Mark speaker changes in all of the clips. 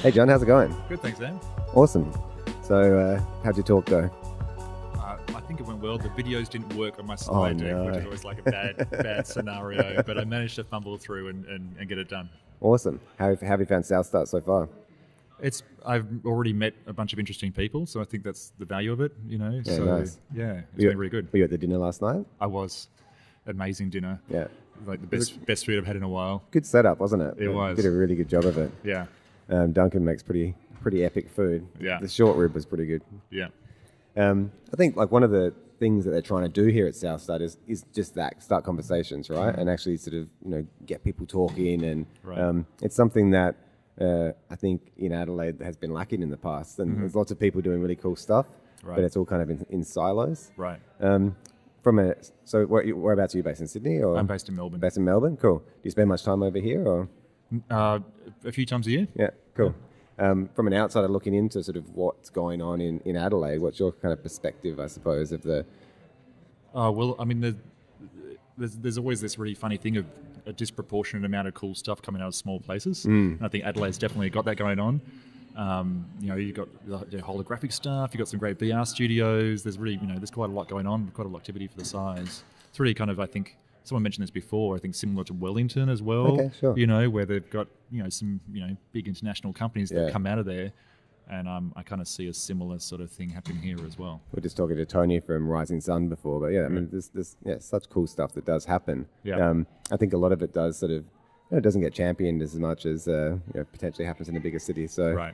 Speaker 1: Hey John, how's it going?
Speaker 2: Good, thanks, Sam.
Speaker 1: Awesome. So, how'd your talk go?
Speaker 2: I think it went well. The videos didn't work on my slide deck,
Speaker 1: no.
Speaker 2: which is always like a bad scenario, but I managed to fumble through and get it done.
Speaker 1: Awesome. How have you found SouthStart so far?
Speaker 2: I've already met a bunch of interesting people, so I think that's the value of it,
Speaker 1: Yeah,
Speaker 2: so
Speaker 1: nice.
Speaker 2: yeah, it's been really good.
Speaker 1: Were you at the dinner last night?
Speaker 2: I was. Amazing dinner.
Speaker 1: Yeah.
Speaker 2: Like the best food I've had in a while.
Speaker 1: Good setup, wasn't it?
Speaker 2: It was.
Speaker 1: Did a really good job of it.
Speaker 2: Yeah.
Speaker 1: Duncan makes pretty epic food.
Speaker 2: Yeah.
Speaker 1: The short rib was pretty good.
Speaker 2: Yeah.
Speaker 1: I think like one of the things that they're trying to do here at SouthStart is just that, start conversations, right? And actually sort of, get people talking. And
Speaker 2: Right.
Speaker 1: it's something that I think in Adelaide has been lacking in the past. And there's lots of people doing really cool stuff,
Speaker 2: Right.
Speaker 1: but it's all kind of in silos.
Speaker 2: Right.
Speaker 1: So whereabouts are you based in Sydney? Or
Speaker 2: I'm based in Melbourne.
Speaker 1: Based in Melbourne? Cool. Do you spend much time over here? Or?
Speaker 2: A few times a year.
Speaker 1: Yeah, cool. From an outsider looking into sort of what's going on in Adelaide, what's your kind of perspective, I suppose, of the...
Speaker 2: Well, I mean, there's always this really funny thing of a disproportionate amount of cool stuff coming out of small places. And I think Adelaide's definitely got that going on. You've got the holographic stuff, you've got some great VR studios. There's really, there's quite a lot going on, quite a lot of activity for the size. It's really kind of, I think, someone mentioned this before, I think similar to Wellington as well.
Speaker 1: Okay, sure.
Speaker 2: Where they've got, some, big international companies that come out of there. And I kind of see a similar sort of thing happening here as well.
Speaker 1: We were just talking to Tony from Rising Sun before, but yeah, I mean, there's such cool stuff that does happen.
Speaker 2: Yeah.
Speaker 1: I think a lot of it does sort of, it doesn't get championed as much as potentially happens in a bigger city. So,
Speaker 2: Right.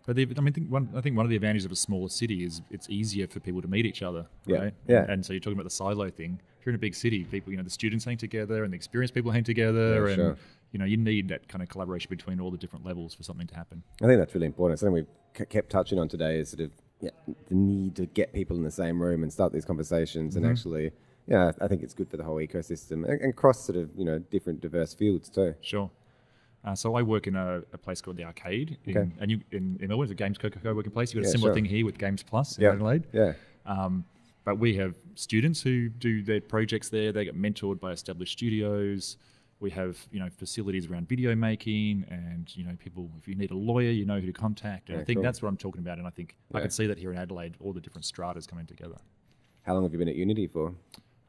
Speaker 2: But I think one of the advantages of a smaller city is it's easier for people to meet each other, right?
Speaker 1: Yeah.
Speaker 2: And so you're talking about the silo thing. If you're in a big city, people, the students hang together and the experienced people hang together,
Speaker 1: Yeah,
Speaker 2: and
Speaker 1: sure.
Speaker 2: You need that kind of collaboration between all the different levels for something to happen.
Speaker 1: I think that's really important. Something we've kept touching on today is sort of the need to get people in the same room and start these conversations and actually, I think it's good for the whole ecosystem and cross sort of, different diverse fields too.
Speaker 2: Sure. So I work in a place called the Arcade, in Melbourne. It's a Games co-working place. You've got a similar thing here with Games Plus in Adelaide.
Speaker 1: Yeah.
Speaker 2: But we have students who do their projects there. They get mentored by established studios. We have, facilities around video making and, people, if you need a lawyer, you know who to contact. And I think that's what I'm talking about. And I think I can see that here in Adelaide, all the different stratas coming together.
Speaker 1: How long have you been at Unity for?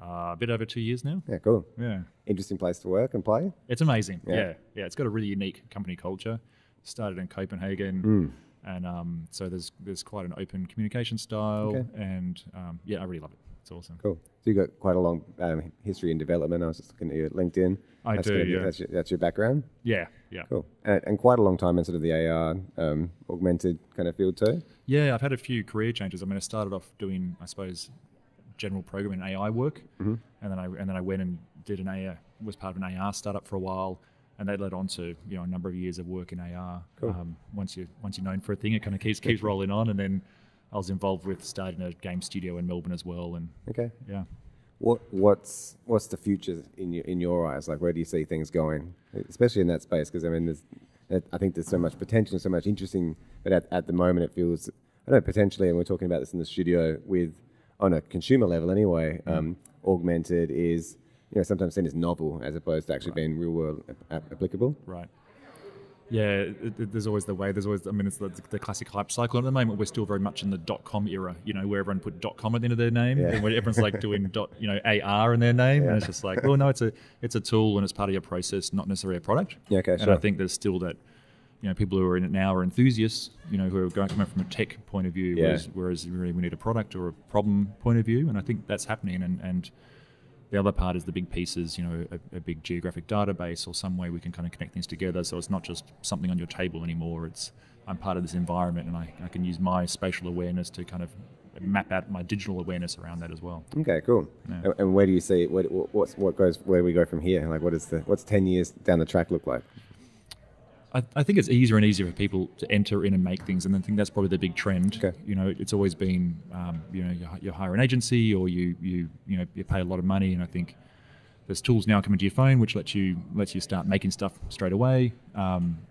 Speaker 2: A bit over 2 years now.
Speaker 1: Yeah, cool.
Speaker 2: Yeah.
Speaker 1: Interesting place to work and play.
Speaker 2: It's amazing.
Speaker 1: Yeah.
Speaker 2: Yeah. It's got a really unique company culture. Started in Copenhagen. And so there's quite an open communication style.
Speaker 1: Okay.
Speaker 2: And I really love it. It's awesome.
Speaker 1: Cool. So you've got quite a long history in development. I was just looking at your LinkedIn.
Speaker 2: I do.
Speaker 1: That's your background?
Speaker 2: Yeah.
Speaker 1: Cool. And quite a long time in sort of the AR, augmented kind of field too?
Speaker 2: Yeah, I've had a few career changes. I mean, I started off doing, I suppose, general programming and AI work, and then I went and did was part of an AR startup for a while, and that led on to a number of years of work in AR.
Speaker 1: Cool.
Speaker 2: Once you're known for a thing, it kind of keeps rolling on, and then I was involved with starting a game studio in Melbourne as well, and
Speaker 1: Okay.
Speaker 2: yeah.
Speaker 1: What's the future in your eyes? Like, where do you see things going, especially in that space? Because I mean, I think there's so much potential, so much interesting, but at the moment it feels, I don't know, potentially, and we're talking about this in the studio on a consumer level anyway, augmented is sometimes seen as novel as opposed to actually being real world applicable.
Speaker 2: Right. Yeah, there's always it's the classic hype cycle. At the moment, we're still very much in the .com era, where everyone put .com at the end of their name, and where everyone's like doing AR in their name, and it's just like, well, no, it's a tool and it's part of your process, not necessarily a product.
Speaker 1: Yeah, okay,
Speaker 2: and
Speaker 1: sure.
Speaker 2: I think there's still that, people who are in it now are enthusiasts, who are coming from a tech point of view, whereas really we need a product or a problem point of view, and I think that's happening, and the other part is the big pieces, a big geographic database or some way we can kind of connect things together. So it's not just something on your table anymore. I'm part of this environment and I can use my spatial awareness to kind of map out my digital awareness around that as well.
Speaker 1: Okay, cool.
Speaker 2: Yeah.
Speaker 1: And where do you see where do we go from here? Like, what's 10 years down the track look like?
Speaker 2: I think it's easier and easier for people to enter in and make things, and I think that's probably the big trend.
Speaker 1: Okay.
Speaker 2: It's always been, you hire an agency or you pay a lot of money, and I think there's tools now coming to your phone which lets you start making stuff straight away.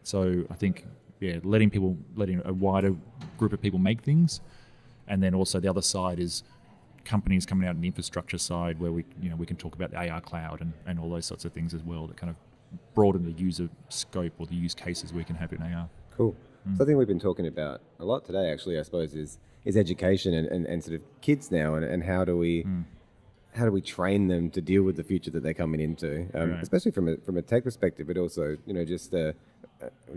Speaker 2: So I think letting a wider group of people make things, and then also the other side is companies coming out on the infrastructure side where we can talk about the AR cloud and all those sorts of things as well that kind of broaden the user scope or the use cases we can have in AR.
Speaker 1: Cool. Something we've been talking about a lot today, actually, I suppose, is education and sort of kids now, and how do we train them to deal with the future that they're coming into, especially from a tech perspective, but also, just we're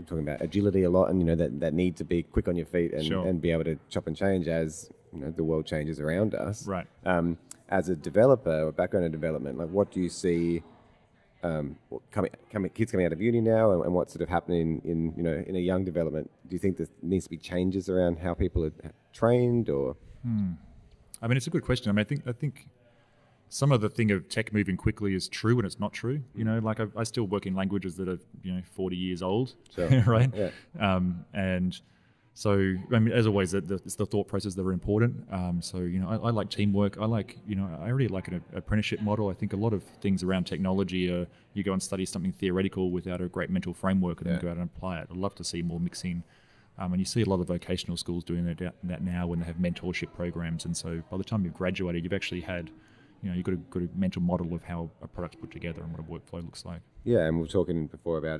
Speaker 1: talking about agility a lot, and that need to be quick on your feet and be able to chop and change as the world changes around us.
Speaker 2: Right.
Speaker 1: As a developer or background in development, like what do you see kids coming out of uni now, and what's sort of happening in a young development? Do you think there needs to be changes around how people are trained, or?
Speaker 2: I mean, it's a good question. I mean, I think some of the thing of tech moving quickly is true when it's not true. Like I still work in languages that are 40 years old, right? Yeah. And so, I mean, as always, it's the thought process that are important. So, I like teamwork. I really like an apprenticeship model. I think a lot of things around technology are you go and study something theoretical without a great mental framework and then go out and apply it. I'd love to see more mixing. And you see a lot of vocational schools doing that now when they have mentorship programs. And so by the time you've graduated, you've actually had, you've got a mental model of how a product's put together and what a workflow looks like. Yeah,
Speaker 1: and we were talking before about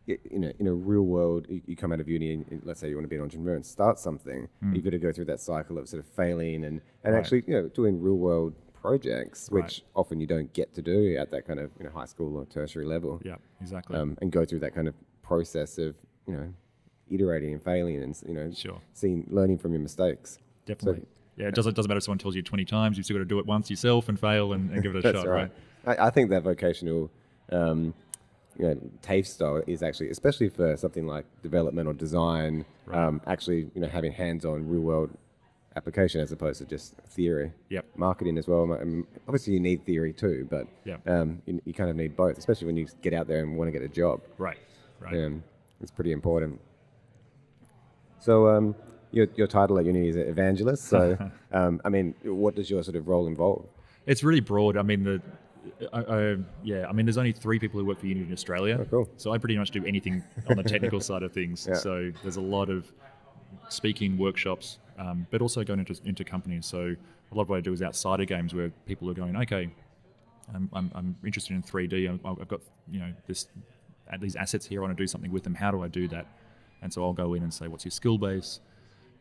Speaker 1: in a real world, you come out of uni and let's say you want to be an entrepreneur and start something, you've got to go through that cycle of sort of failing and actually doing real world projects, which often you don't get to do at that kind of high school or tertiary level.
Speaker 2: Yeah, exactly.
Speaker 1: And go through that kind of process of iterating and failing and learning from your mistakes.
Speaker 2: Definitely. So, it doesn't matter if someone tells you 20 times, you've still got to do it once yourself and fail and give it a shot. Right.
Speaker 1: I think that vocational TAFE style is actually, especially for something like development or design, actually having hands-on real-world application as opposed to just theory.
Speaker 2: Yep.
Speaker 1: Marketing as well. Obviously, you need theory too, but you kind of need both, especially when you get out there and want to get a job.
Speaker 2: Right.
Speaker 1: It's pretty important. So your title at uni is Evangelist. So, I mean, what does your sort of role involve?
Speaker 2: It's really broad. I mean, there's only 3 people who work for uni in Australia.
Speaker 1: Oh, cool.
Speaker 2: So I pretty much do anything on the technical side of things. Yeah. So there's a lot of speaking workshops, but also going into companies. So a lot of what I do is outside of games where people are going, okay, I'm interested in 3D. I've got these assets here. I want to do something with them. How do I do that? And so I'll go in and say, what's your skill base?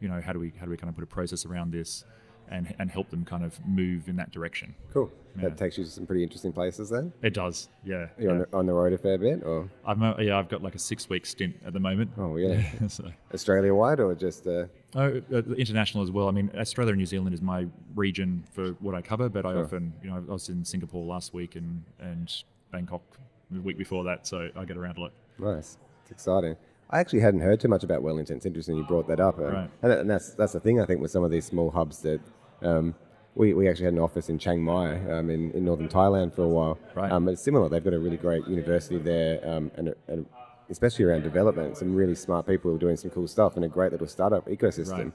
Speaker 2: How do we kind of put a process around this? And help them kind of move in that direction.
Speaker 1: Cool. Yeah. That takes you to some pretty interesting places then?
Speaker 2: It does, yeah.
Speaker 1: You're on the road a fair bit? Or?
Speaker 2: I've got like a 6-week stint at the moment.
Speaker 1: Oh, yeah. So. Australia-wide or just...
Speaker 2: international as well. I mean, Australia and New Zealand is my region for what I cover, but I often, I was in Singapore last week and Bangkok the week before that, so I get around a lot.
Speaker 1: Nice. It's exciting. I actually hadn't heard too much about Wellington. It's interesting you brought that up. And that's the thing, I think, with some of these small hubs that we actually had an office in Chiang Mai in northern Thailand for a while. It's similar. They've got a really great university there and especially around development. Some really smart people who are doing some cool stuff and a great little startup ecosystem.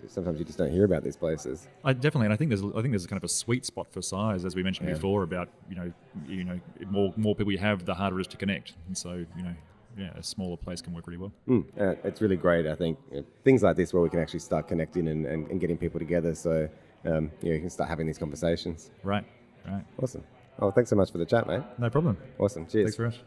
Speaker 1: Sometimes you just don't hear about these places.
Speaker 2: Definitely, and I think there's kind of a sweet spot for size, as we mentioned before, about more people you have, the harder it is to connect. And so a smaller place can work really well.
Speaker 1: It's really great, I think. Things like this where we can actually start connecting and getting people together so you can start having these conversations.
Speaker 2: Right.
Speaker 1: Awesome. Oh, thanks so much for the chat, mate.
Speaker 2: No problem.
Speaker 1: Awesome. Cheers.
Speaker 2: Thanks very much.